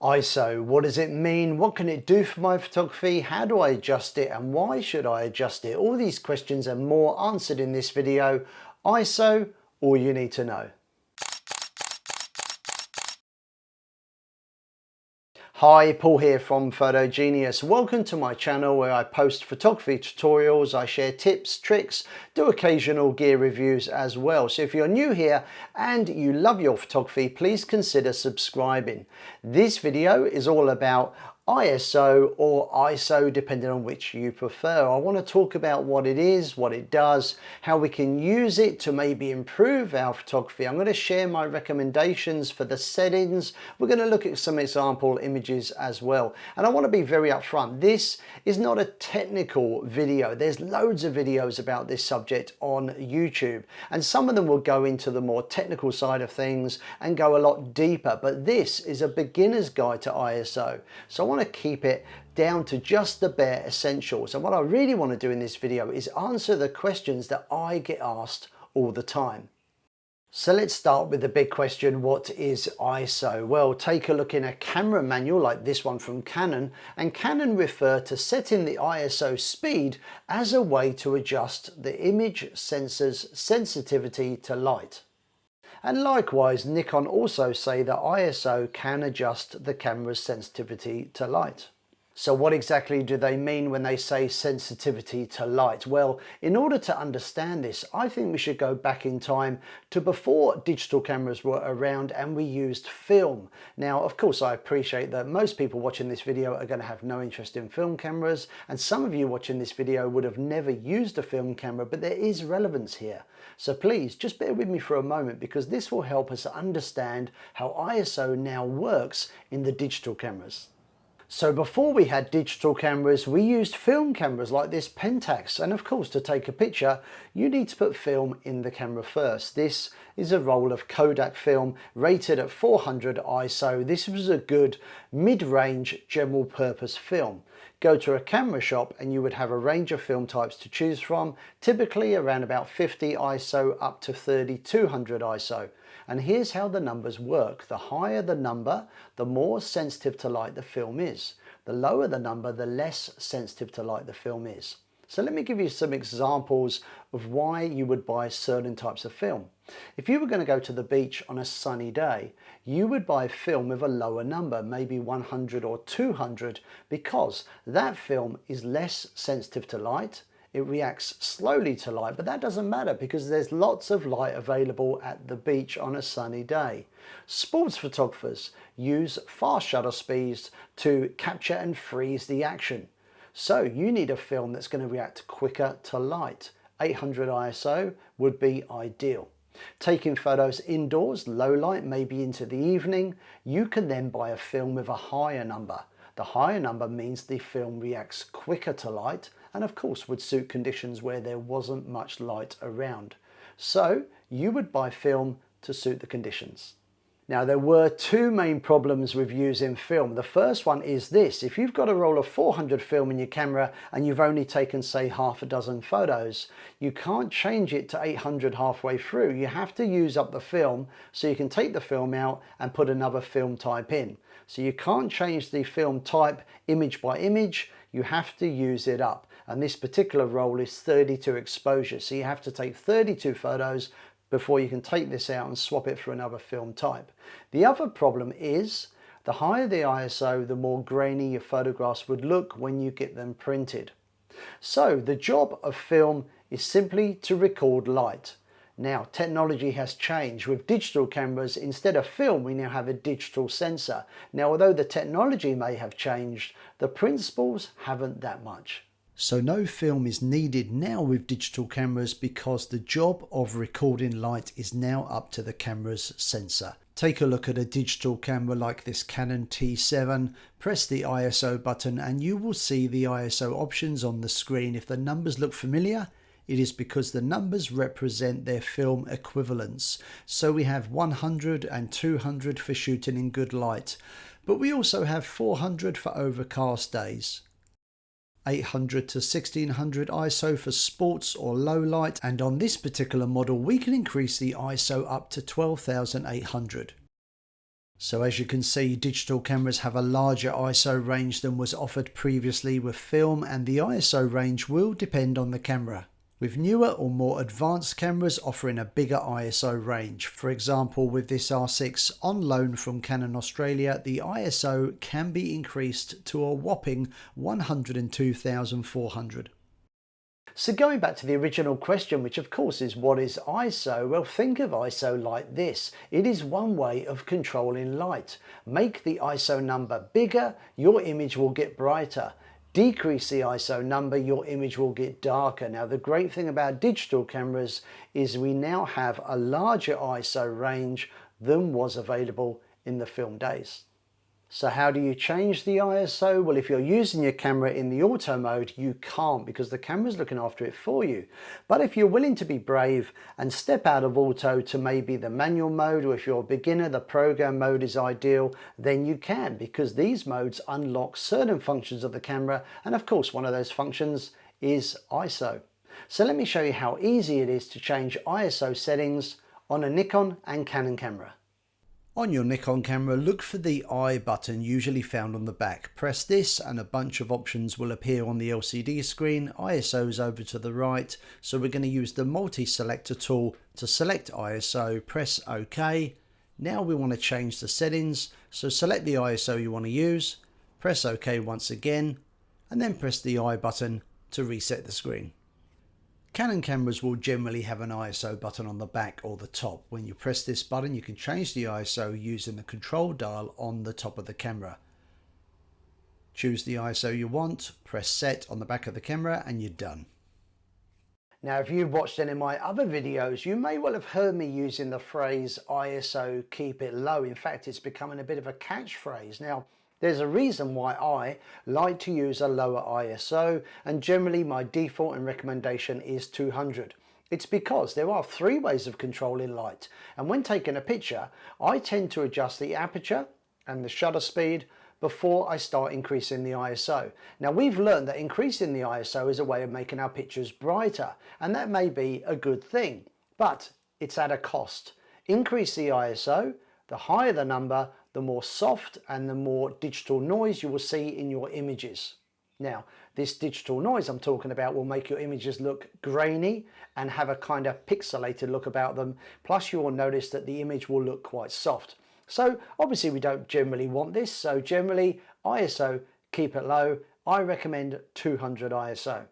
ISO, what does it mean? What can it do for my photography? How do I adjust it and why should I adjust it? All these questions and more answered in this video. ISO, all you need to know. Hi, Paul here from PhotoGenius. Welcome to my channel where I post photography tutorials, I share tips, tricks, do occasional gear reviews as well. So if you're new here and you love your photography, please consider subscribing. This video is all about ISO or ISO, depending on which you prefer. I want to talk about what it is, what it does, how we can use it to maybe improve our photography. I'm going to share my recommendations for the settings. We're going to look at some example images as well. And I want to be very upfront. This is not a technical video. There's loads of videos about this subject on YouTube, and some of them will go into the more technical side of things and go a lot deeper. But this is a beginner's guide to ISO. So I want to keep it down to just the bare essentials. And what I really want to do in this video is answer the questions that I get asked all the time. So let's start with the big question, what is ISO? Well, take a look in a camera manual like this one from Canon, and Canon refer to setting the ISO speed as a way to adjust the image sensor's sensitivity to light. And likewise, Nikon also say that ISO can adjust the camera's sensitivity to light. So what exactly do they mean when they say sensitivity to light? Well, in order to understand this, I think we should go back in time to before digital cameras were around and we used film. Now, of course, I appreciate that most people watching this video are going to have no interest in film cameras, and some of you watching this video would have never used a film camera, but there is relevance here. So please just bear with me for a moment, because this will help us understand how ISO now works in the digital cameras. So before we had digital cameras, we used film cameras like this Pentax. And of course, to take a picture, you need to put film in the camera first. This is a roll of Kodak film rated at 400 ISO. This was a good mid-range general purpose film. Go to a camera shop and you would have a range of film types to choose from, typically around about 50 ISO up to 3200 ISO. And here's how the numbers work. The higher the number, the more sensitive to light the film is. The lower the number, the less sensitive to light the film is. So let me give you some examples of why you would buy certain types of film. If you were going to go to the beach on a sunny day, you would buy film with a lower number, maybe 100 or 200, because that film is less sensitive to light. It reacts slowly to light, but that doesn't matter because there's lots of light available at the beach on a sunny day. Sports photographers use fast shutter speeds to capture and freeze the action. So you need a film that's going to react quicker to light. 800 ISO would be ideal. Taking photos indoors, low light, maybe into the evening, you can then buy a film with a higher number. The higher number means the film reacts quicker to light, and of course would suit conditions where there wasn't much light around. So you would buy film to suit the conditions. Now, there were two main problems with using film. The first one is this: if you've got a roll of 400 film in your camera and you've only taken, say, half a dozen photos, you can't change it to 800 halfway through. You have to use up the film so you can take the film out and put another film type in. So you can't change the film type image by image, you have to use it up. And this particular roll is 32 exposures, so you have to take 32 photos before you can take this out and swap it for another film type. The other problem is, the higher the ISO, the more grainy your photographs would look when you get them printed. So the job of film is simply to record light. Now, technology has changed. With digital cameras, instead of film, we now have a digital sensor. Now, although the technology may have changed, the principles haven't that much. So no film is needed now with digital cameras because the job of recording light is now up to the camera's sensor. Take a look at a digital camera like this Canon T7, press the ISO button and you will see the ISO options on the screen. If the numbers look familiar, it is because the numbers represent their film equivalents. So we have 100 and 200 for shooting in good light, but we also have 400 for overcast days. 800 to 1600 ISO for sports or low light, and on this particular model we can increase the ISO up to 12,800. So as you can see, digital cameras have a larger ISO range than was offered previously with film, and the ISO range will depend on the camera, with newer or more advanced cameras offering a bigger ISO range. For example, with this R6 on loan from Canon Australia, the ISO can be increased to a whopping 102,400. So going back to the original question, which of course is what is ISO? Well, think of ISO like this. It is one way of controlling light. Make the ISO number bigger, your image will get brighter. Decrease the ISO number, your image will get darker. Now, the great thing about digital cameras is we now have a larger ISO range than was available in the film days. So how do you change the ISO? Well, if you're using your camera in the auto mode, you can't because the camera's looking after it for you. But if you're willing to be brave and step out of auto to maybe the manual mode, or if you're a beginner, the program mode is ideal, then you can, because these modes unlock certain functions of the camera. And of course, one of those functions is ISO. So let me show you how easy it is to change ISO settings on a Nikon and Canon camera. On your Nikon camera, look for the I button usually found on the back. Press this and a bunch of options will appear on the LCD screen. ISO is over to the right, so we're going to use the multi-selector tool to select ISO. Press OK. Now we want to change the settings, so select the ISO you want to use, press OK once again, and then press the I button to reset the screen. Canon cameras will generally have an ISO button on the back or the top. When you press this button, you can change the ISO using the control dial on the top of the camera. Choose the ISO you want, press set on the back of the camera, and you're done. Now, if you've watched any of my other videos, you may well have heard me using the phrase ISO keep it low. In fact, it's becoming a bit of a catchphrase. Now, there's a reason why I like to use a lower ISO, and generally my default and recommendation is 200. It's because there are three ways of controlling light, and when taking a picture, I tend to adjust the aperture and the shutter speed before I start increasing the ISO. Now, we've learned that increasing the ISO is a way of making our pictures brighter, and that may be a good thing, but it's at a cost. Increase the ISO, the higher the number, the more soft and the more digital noise you will see in your images. Now, this digital noise I'm talking about will make your images look grainy and have a kind of pixelated look about them. Plus, you will notice that the image will look quite soft. So obviously we don't generally want this. So generally ISO, keep it low. I recommend 200 ISO.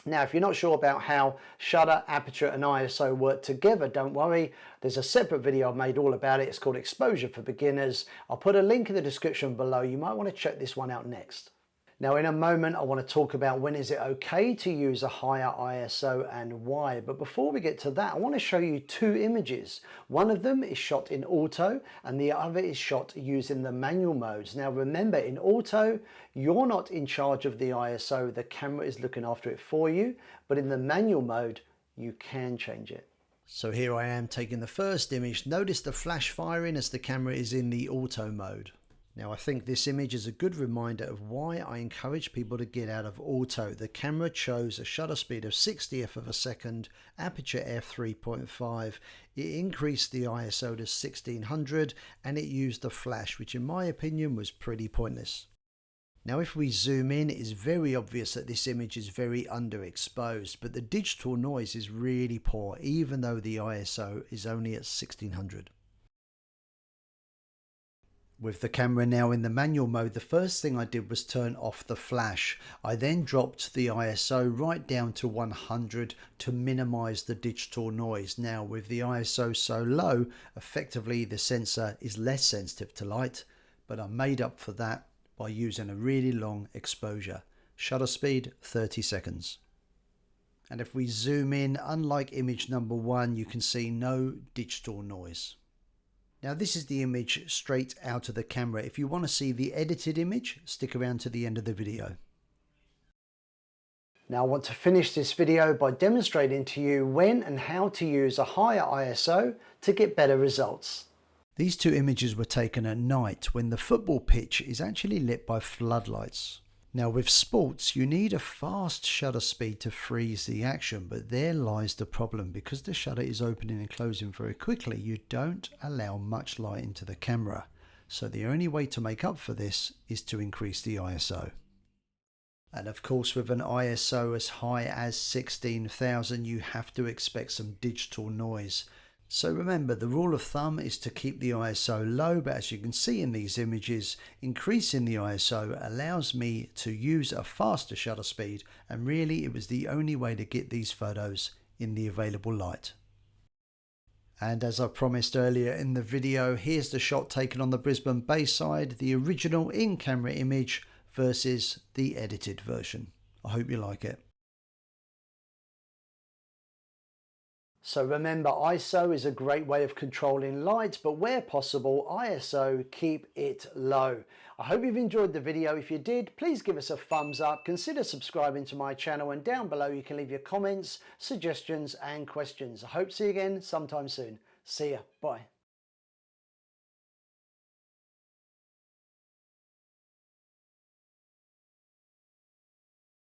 Now, if you're not sure about how shutter, aperture and ISO work together, don't worry. There's a separate video I've made all about it. It's called Exposure for Beginners. I'll put a link in the description below. You might want to check this one out next. Now, in a moment, I want to talk about when is it okay to use a higher ISO and why. But before we get to that, I want to show you two images. One of them is shot in auto and the other is shot using the manual modes. Now, remember, in auto, you're not in charge of the ISO. The camera is looking after it for you. But in the manual mode, you can change it. So here I am taking the first image. Notice the flash firing as the camera is in the auto mode. Now, I think this image is a good reminder of why I encourage people to get out of auto. The camera chose a shutter speed of 60th of a second, aperture f3.5. It increased the ISO to 1600 and it used the flash, which in my opinion was pretty pointless. Now, if we zoom in, it is very obvious that this image is very underexposed, but the digital noise is really poor, even though the ISO is only at 1600. With the camera now in the manual mode, the first thing I did was turn off the flash. I then dropped the ISO right down to 100 to minimize the digital noise. Now, with the ISO so low, effectively the sensor is less sensitive to light, but I made up for that by using a really long exposure. Shutter speed 30 seconds. And if we zoom in, unlike image number one, you can see no digital noise. Now, this is the image straight out of the camera. If you want to see the edited image, stick around to the end of the video. Now, I want to finish this video by demonstrating to you when and how to use a higher ISO to get better results. These two images were taken at night when the football pitch is actually lit by floodlights. Now, with sports, you need a fast shutter speed to freeze the action, but there lies the problem. Because the shutter is opening and closing very quickly, you don't allow much light into the camera. So the only way to make up for this is to increase the ISO. And of course, with an ISO as high as 16,000, you have to expect some digital noise. So remember, the rule of thumb is to keep the ISO low, but as you can see in these images, increasing the ISO allows me to use a faster shutter speed, and really it was the only way to get these photos in the available light. And as I promised earlier in the video, here's the shot taken on the Brisbane Bayside, the original in-camera image versus the edited version. I hope you like it. So remember, ISO is a great way of controlling light, but where possible, ISO, keep it low. I hope you've enjoyed the video. If you did, please give us a thumbs up, consider subscribing to my channel, and down below you can leave your comments, suggestions and questions. I hope to see you again sometime soon. See ya. Bye.